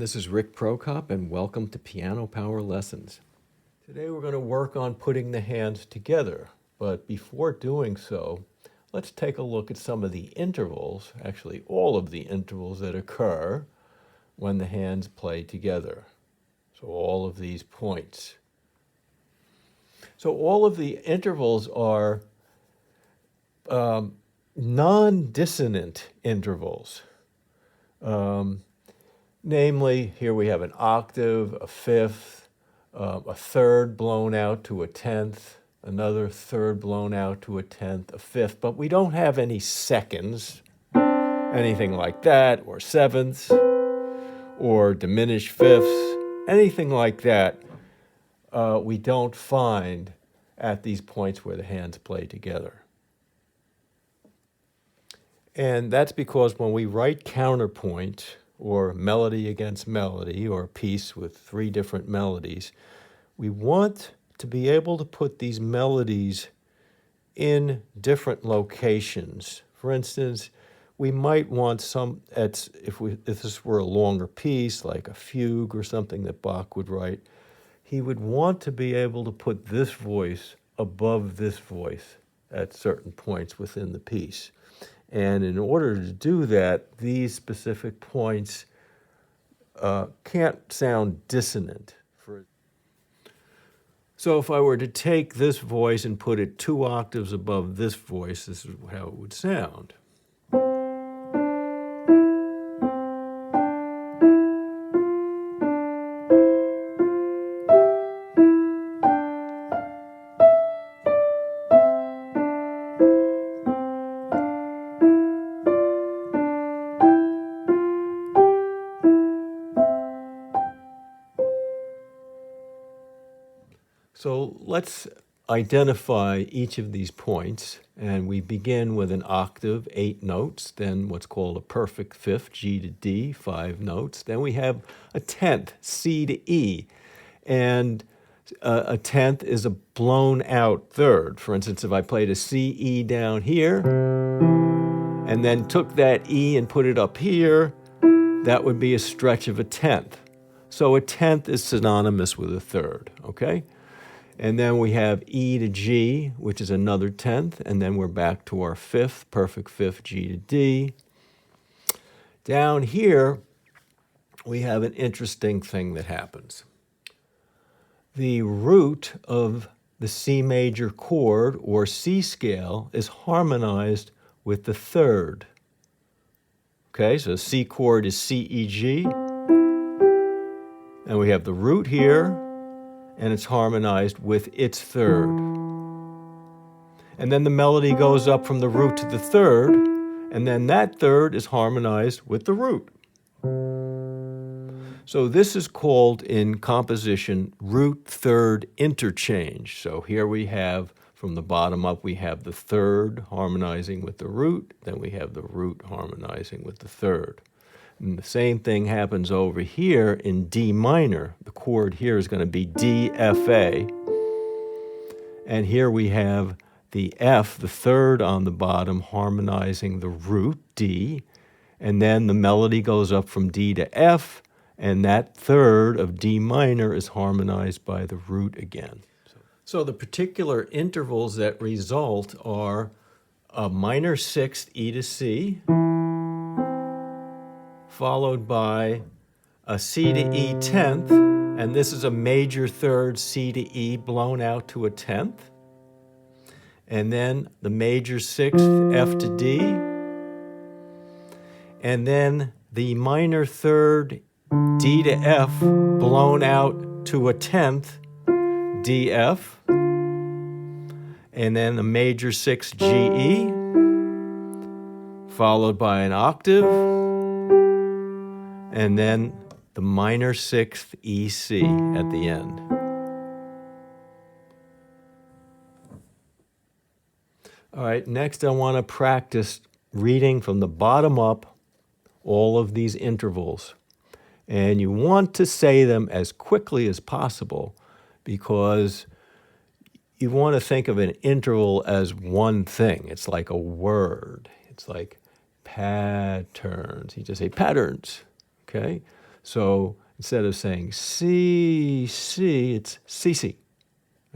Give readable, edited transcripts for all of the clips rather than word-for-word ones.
This is Rick Prokop, and welcome to Piano Power Lessons. Today we're going to work on putting the hands together, but before doing so, let's take a look at some of the intervals, actually all of the intervals that occur when the hands play together. So all of these points. So all of the intervals are non-dissonant intervals. Namely, here we have an octave, a fifth, a third blown out to a tenth, another third blown out to a tenth, a fifth, but we don't have any seconds, anything like that, or sevenths, or diminished fifths, anything like that we don't find at these points where the hands play together. And that's because when we write counterpoint, or melody against melody, or a piece with three different melodies, we want to be able to put these melodies in different locations. For instance, we might want some, if this were a longer piece, like a fugue or something that Bach would write, he would want to be able to put this voice above this voice at certain points within the piece. And in order to do that, these specific points can't sound dissonant. So if I were to take this voice and put it 2 octaves above this voice, this is how it would sound. So let's identify each of these points, and we begin with an octave, 8 notes, then what's called a perfect fifth, G to D, 5 notes. Then we have a tenth, C to E, and a tenth is a blown out third. For instance, if I played a C, E down here, and then took that E and put it up here, that would be a stretch of a tenth. So a tenth is synonymous with a third, okay? And then we have E to G, which is another tenth, and then we're back to our fifth, perfect fifth, G to D. Down here, we have an interesting thing that happens. The root of the C major chord, or C scale, is harmonized with the third. Okay, so C chord is C, E, G, and we have the root here, and it's harmonized with its third. And then the melody goes up from the root to the third, and then that third is harmonized with the root. So this is called in composition root-third interchange. So here we have, from the bottom up, we have the third harmonizing with the root, then we have the root harmonizing with the third. And the same thing happens over here in D minor. The chord here is going to be D, F, A. And here we have the F, the third on the bottom, harmonizing the root, D. And then the melody goes up from D to F, and that third of D minor is harmonized by the root again. So the particular intervals that result are a minor sixth, E to C, followed by a C to E tenth, and this is a major third, C to E blown out to a tenth, and then the major sixth, F to D, and then the minor third, D to F blown out to a tenth, D, F, and then the major sixth, G, E, followed by an octave, and then the minor sixth, E, C at the end. All right, next I want to practice reading from the bottom up all of these intervals. And you want to say them as quickly as possible because you want to think of an interval as one thing. It's like a word. It's like patterns. You just say patterns. Okay? So instead of saying C, C, it's C, C.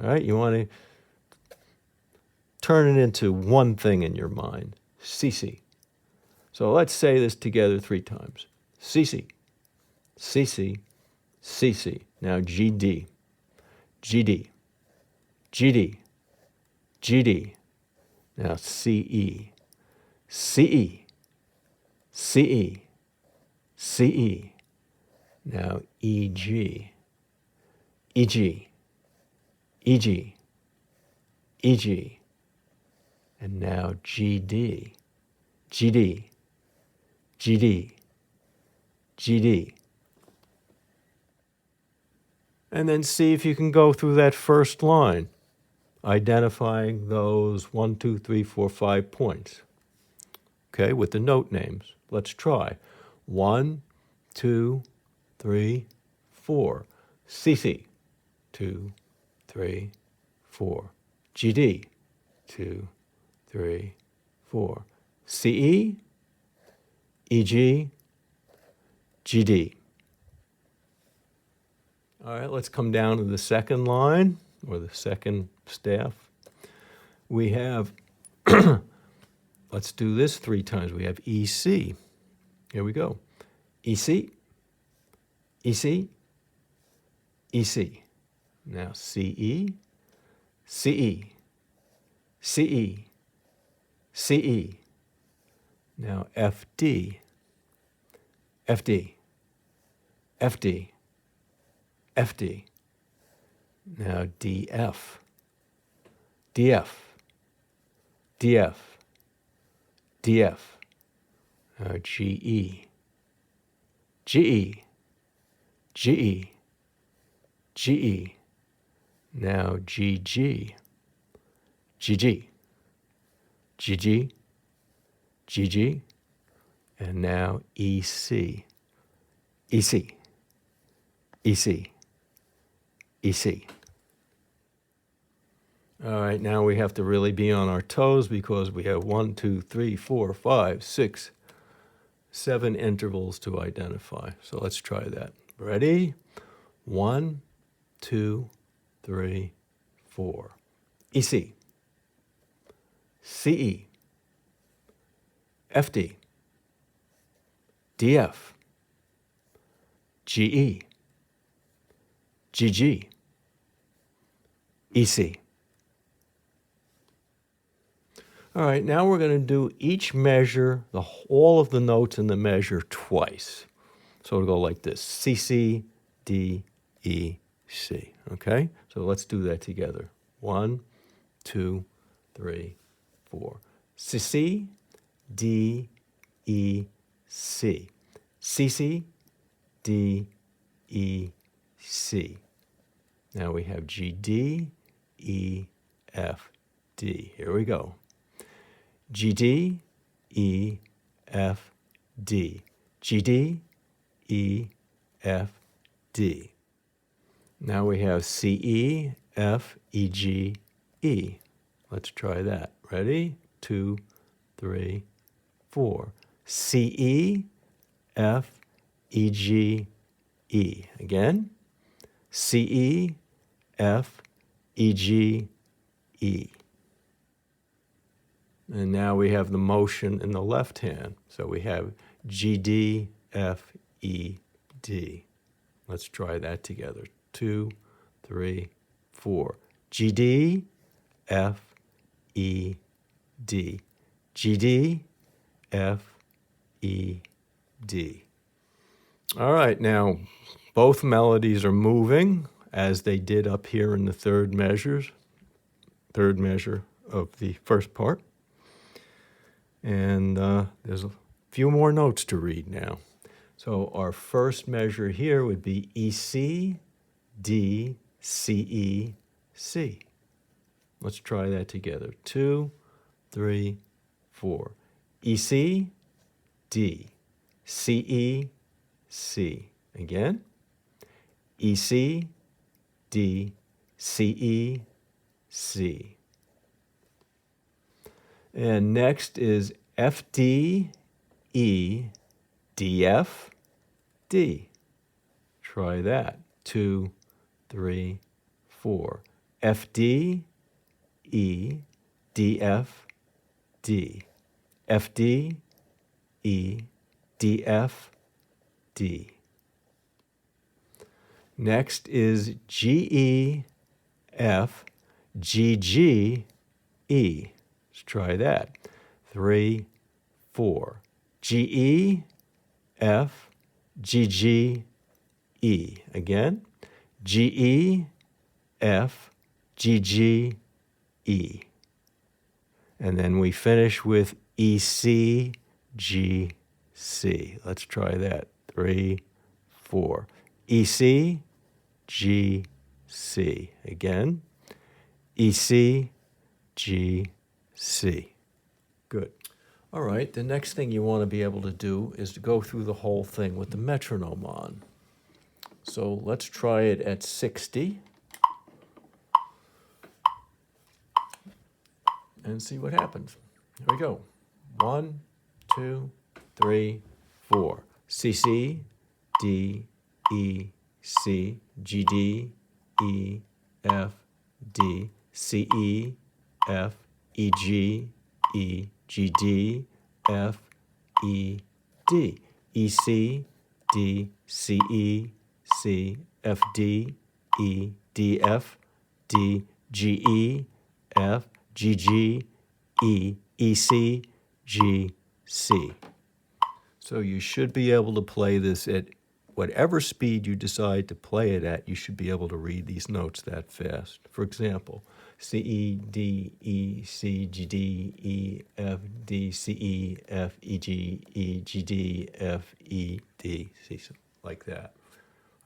All right, you want to turn it into one thing in your mind, C, C. So let's say this together 3 times. C, C, C, C, C, C. Now G, D, G, D, G, D, G, D. Now C, E, C, E, C, E, C, E. Now E, G, E, G, E, G, E, G. And now G, D, G, D, G, D, G, D. And then see if you can go through that first line, identifying those 1, 2, 3, 4, 5 points. Okay, with the note names. Let's try. 1, 2, 3, 4. C, C. 2, 3, 4. G, D. 2, 3, 4. C, E. E, G. G, D. All right, let's come down to the second line, or the second staff. We have, let's do this 3 times. We have E, C. Here we go. E, C, E, C, E, C. Now C, E, C, E, C, E, C, E. Now F, D, F, D, F, D, F, D. Now D, F, D, F, D, F, D, F. Now G, E, G, E, G, E, G, E. Now G, G, G, G, G, G, G, G. And now E, C, E, C, E, C, E, C. All right, now we have to really be on our toes because we have 1, 2, 3, 4, 5, 6, 7 intervals to identify. So let's try that. Ready? 1, 2, 3, 4. EC, CE, FD, DF, GE, GG, EC. All right, now we're going to do each measure, all of the notes in the measure twice. So it'll go like this, C, C, D, E, C, okay? So let's do that together. 1, 2, 3, 4. C, C, D, E, C. C, C, D, E, C. Now we have G, D, E, F, D. Here we go. G, D, E, F, D. G, D, E, F, D. Now we have C, E, F, E, G, E. Let's try that. Ready? 2, 3, 4. C, E, F, E, G, E. Again. C, E, F, E, G, E. And now we have the motion in the left hand. So we have G, D, F, E, D. Let's try that together. 2, 3, 4. G, D, F, E, D. G, D, F, E, D. All right, now both melodies are moving as they did up here in the third measure of the first part. And there's a few more notes to read now. So our first measure here would be E, C, D, C, E, C. Let's try that together. 2, 3, 4. E, C, D, C, E, C. Again. E, C, D, C, E, C. And next is F, D, E, D, F, D. try that. 2, 3, 4. F, D, E, D, F, D. F, D, E, D, F, D. Next is G, E, F, G, G, E. Let's try that. 3, 4. G, E, F, G, G, E. Again. G, E, F, G, G, E. And then we finish with E, C, G, C. Let's try that. 3, 4. E, C, G, C. Again. E, C, G, C. Good. All right, the next thing you want to be able to do is to go through the whole thing with the metronome on. So let's try it at 60 and see what happens. Here we go. 1, 2, 3, 4. C, C, D, E, C, G, D, E, F, D, C, E, F, E, G, E, G, D, F, E, D. E, C, D, C, E, C, F, D, E, D, F, D, G, E, F, G, G, E, E, C, G, C. So you should be able to play this at whatever speed you decide to play it at. You should be able to read these notes that fast. For example, C, E, D, E, C, G, D, E, F, D, C, E, F, E, G, E, G, D, F, E, D. See, so like that.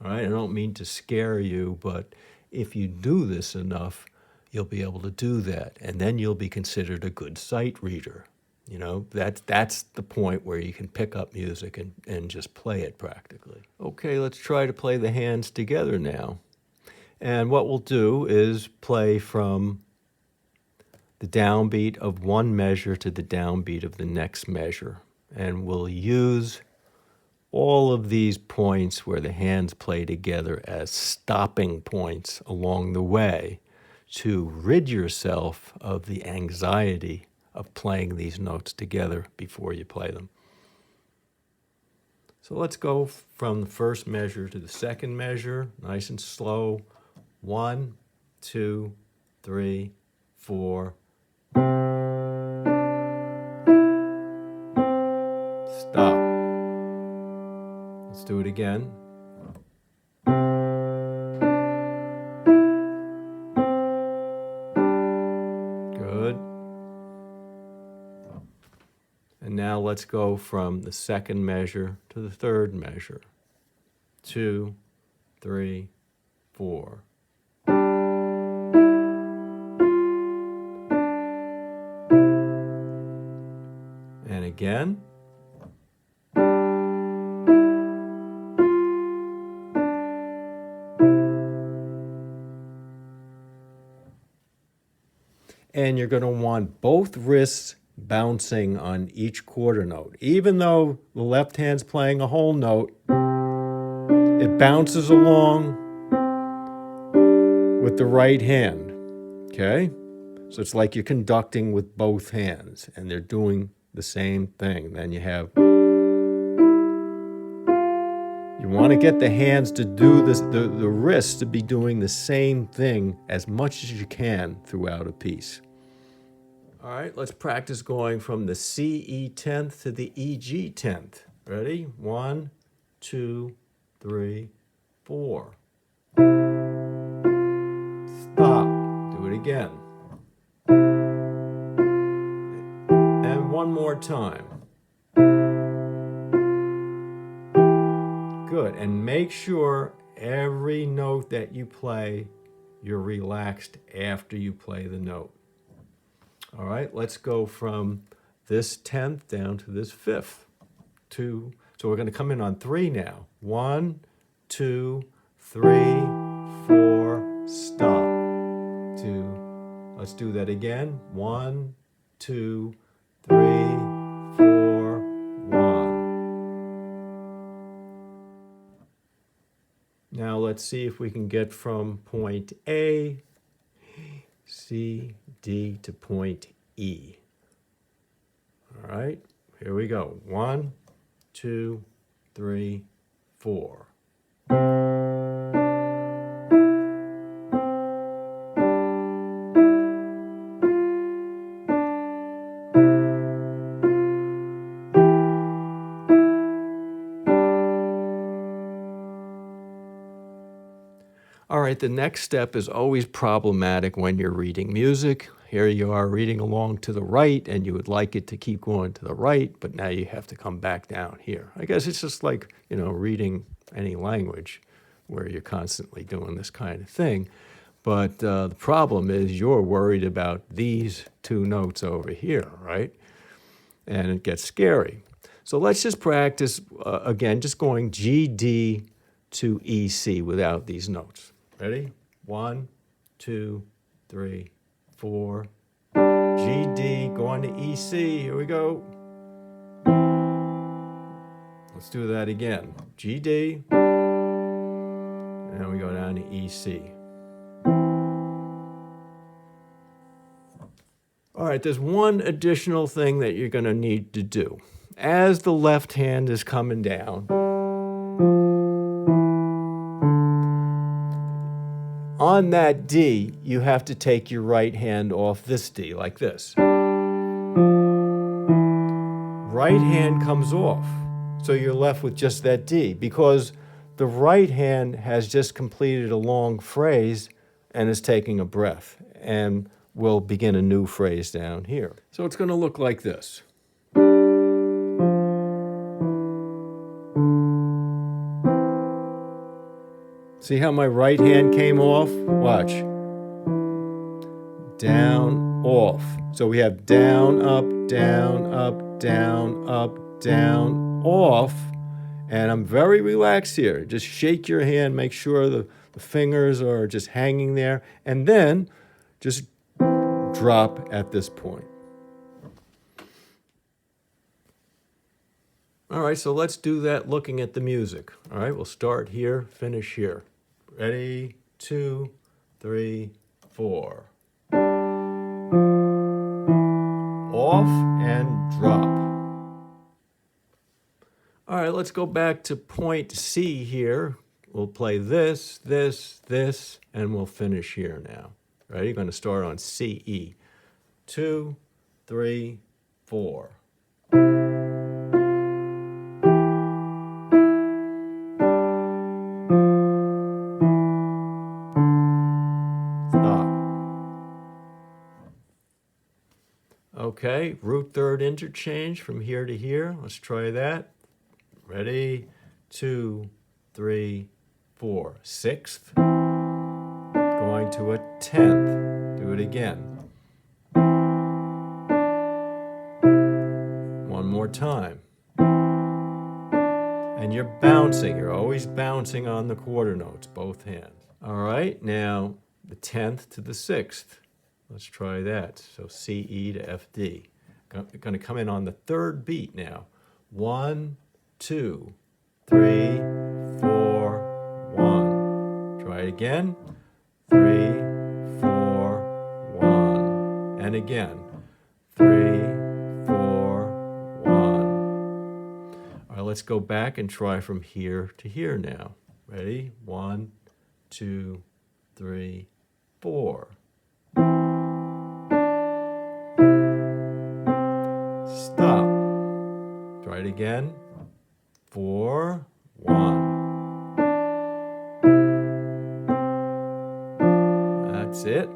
All right, I don't mean to scare you, but if you do this enough, you'll be able to do that, and then you'll be considered a good sight reader. You know, that's the point where you can pick up music and just play it practically. Okay, let's try to play the hands together now. And what we'll do is play from the downbeat of one measure to the downbeat of the next measure. And we'll use all of these points where the hands play together as stopping points along the way to rid yourself of the anxiety of playing these notes together before you play them. So let's go from the first measure to the second measure, nice and slow. 1, 2, 3, 4. Stop. Let's do it again. Good. And now let's go from the second measure to the third measure. 2, 3, 4. And again. And you're going to want both wrists bouncing on each quarter note. Even though the left hand's playing a whole note, it bounces along with the right hand, okay? So it's like you're conducting with both hands, and they're doing the same thing. Then you want to get the hands to do this, the wrists to be doing the same thing as much as you can throughout a piece. All right, let's practice going from the C, E 10th to the E, G 10th. Ready? 1, 2, 3, 4. Stop. Do it again. And one more time. Good. And make sure every note that you play, you're relaxed after you play the note. All right, let's go from this 10th down to this 5th. 2. So we're going to come in on 3 now. 1, 2, 3, 4, stop. 2. Let's do that again. 1, 2, 3, 4, 1. let's see if we can get from point A, C, D to point E. All right, here we go. 1, 2, 3, 4. All right, the next step is always problematic when you're reading music. Here you are reading along to the right, and you would like it to keep going to the right, but now you have to come back down here. I guess it's just like, reading any language where you're constantly doing this kind of thing. But the problem is you're worried about these two notes over here, right? And it gets scary. So let's just practice, again, just going G, D to E, C without these notes. Ready? 1, 2, 3, 4. G, D, going to E, C. Here we go. Let's do that again. G, D. And then we go down to E, C. All right, there's one additional thing that you're going to need to do. As the left hand is coming down, on that D, you have to take your right hand off this D, like this. Right hand comes off, so you're left with just that D, because the right hand has just completed a long phrase and is taking a breath, and we'll begin a new phrase down here. So it's going to look like this. See how my right hand came off? Watch. Down, off. So we have down, up, down, up, down, up, down, off. And I'm very relaxed here. Just shake your hand, make sure the fingers are just hanging there, and then just drop at this point. All right, so let's do that looking at the music. All right, we'll start here, finish here. Ready, 2, 3, 4. Off and drop. All right, let's go back to point C here. We'll play this, this, this, and we'll finish here now. Ready? You're going to start on C, E. 2, 3, 4. Okay, root third interchange from here to here. Let's try that. Ready? 2, 3, 4. Sixth. Going to a 10th. Do it again. One more time. And you're bouncing. You're always bouncing on the quarter notes, both hands. All right, now the 10th to the 6th. Let's try that. So C, E to F, D. Going to come in on the third beat now. 1, 2, 3, 4, 1. Try it again. 3, 4, 1. And again. 3, 4, 1. All right, let's go back and try from here to here now. Ready? 1, 2, 3, 4. Stop. Try it again. 4, 1. That's it.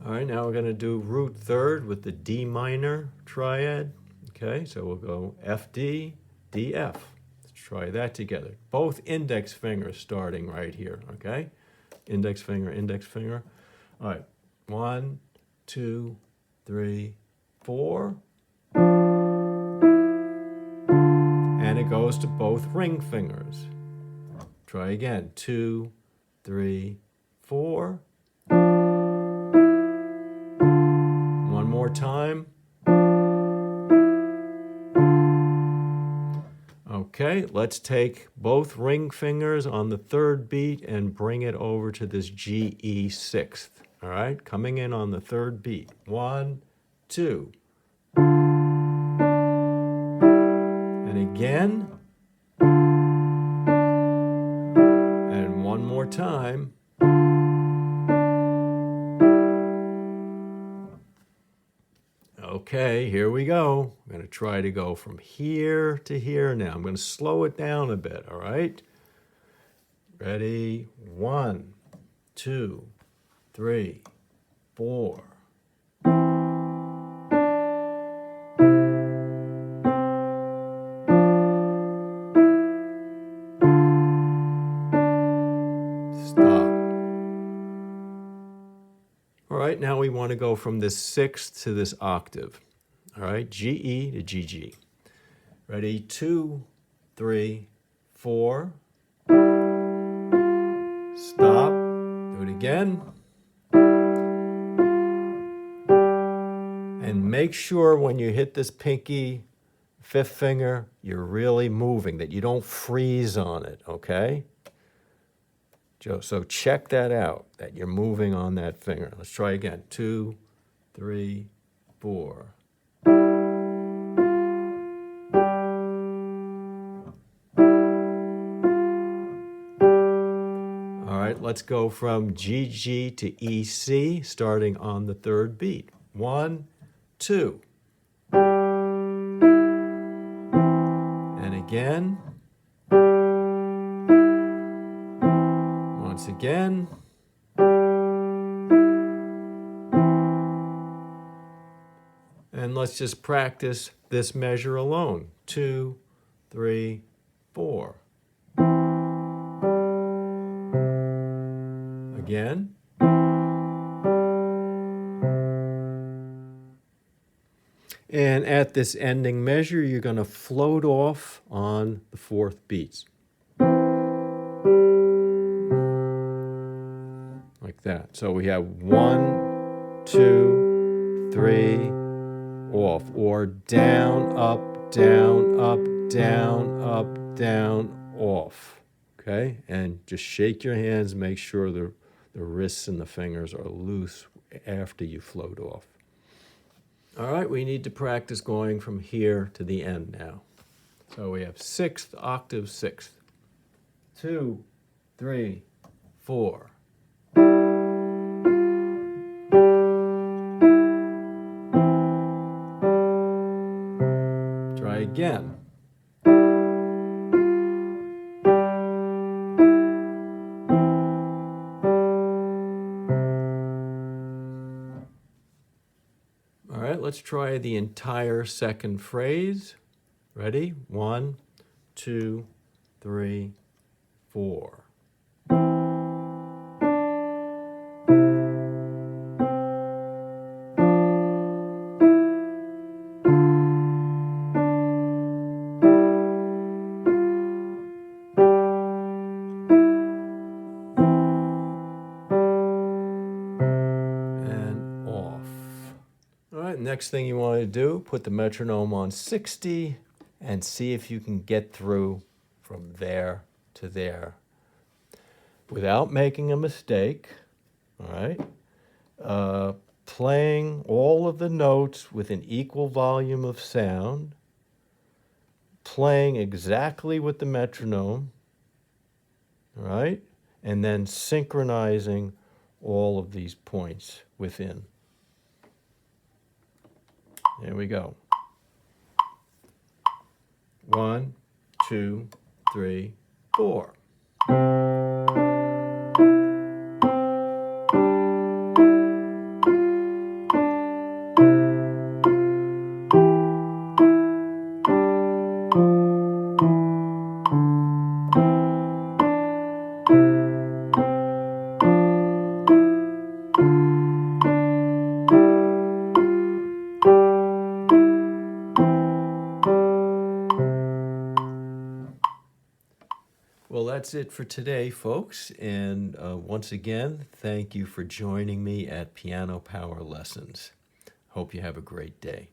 All right, now we're going to do root third with the D minor triad. Okay, so we'll go F, D, D, F. Let's try that together. Both index fingers starting right here, okay? Index finger, index finger. All right, 1, 2, 3, 4. And it goes to both ring fingers. Try again. 2, 3, 4. One more time. Okay, let's take both ring fingers on the third beat and bring it over to this G-E sixth. All right, coming in on the third beat. 1, 2. And again. And one more time. Okay, here we go. I'm going to try to go from here to here now. I'm going to slow it down a bit, all right? Ready? 1, 2, 3, 4. Stop. All right, now we want to go from this sixth to this octave. All right, G-E to G-G. Ready? 2, 3, 4. Stop. Do it again. And make sure when you hit this pinky, fifth finger, you're really moving, that you don't freeze on it, okay? So check that out, that you're moving on that finger. Let's try again. 2, 3, 4. All right, let's go from G-G to E-C, starting on the third beat. 1, 2. And again. Once again. And let's just practice this measure alone. 2, 3, 4. Again. And at this ending measure, you're going to float off on the fourth beats. Like that. So we have 1, 2, 3, off. Or down, up, down, up, down, up, down, off. Okay? And just shake your hands, make sure the wrists and the fingers are loose after you float off. All right, we need to practice going from here to the end now. So we have sixth, octave, sixth. 2, 3, 4. Try again. All right, let's try the entire second phrase. Ready? 1, 2, 3, 4. And off. All right, next thing you want to do, put the metronome on 60 and see if you can get through from there to there without making a mistake, all right? Playing all of the notes with an equal volume of sound, playing exactly with the metronome, all right? And then synchronizing all of these points within. There we go. 1, 2, 3, 4. Well, that's it for today, folks. And once again, thank you for joining me at Piano Power Lessons. Hope you have a great day.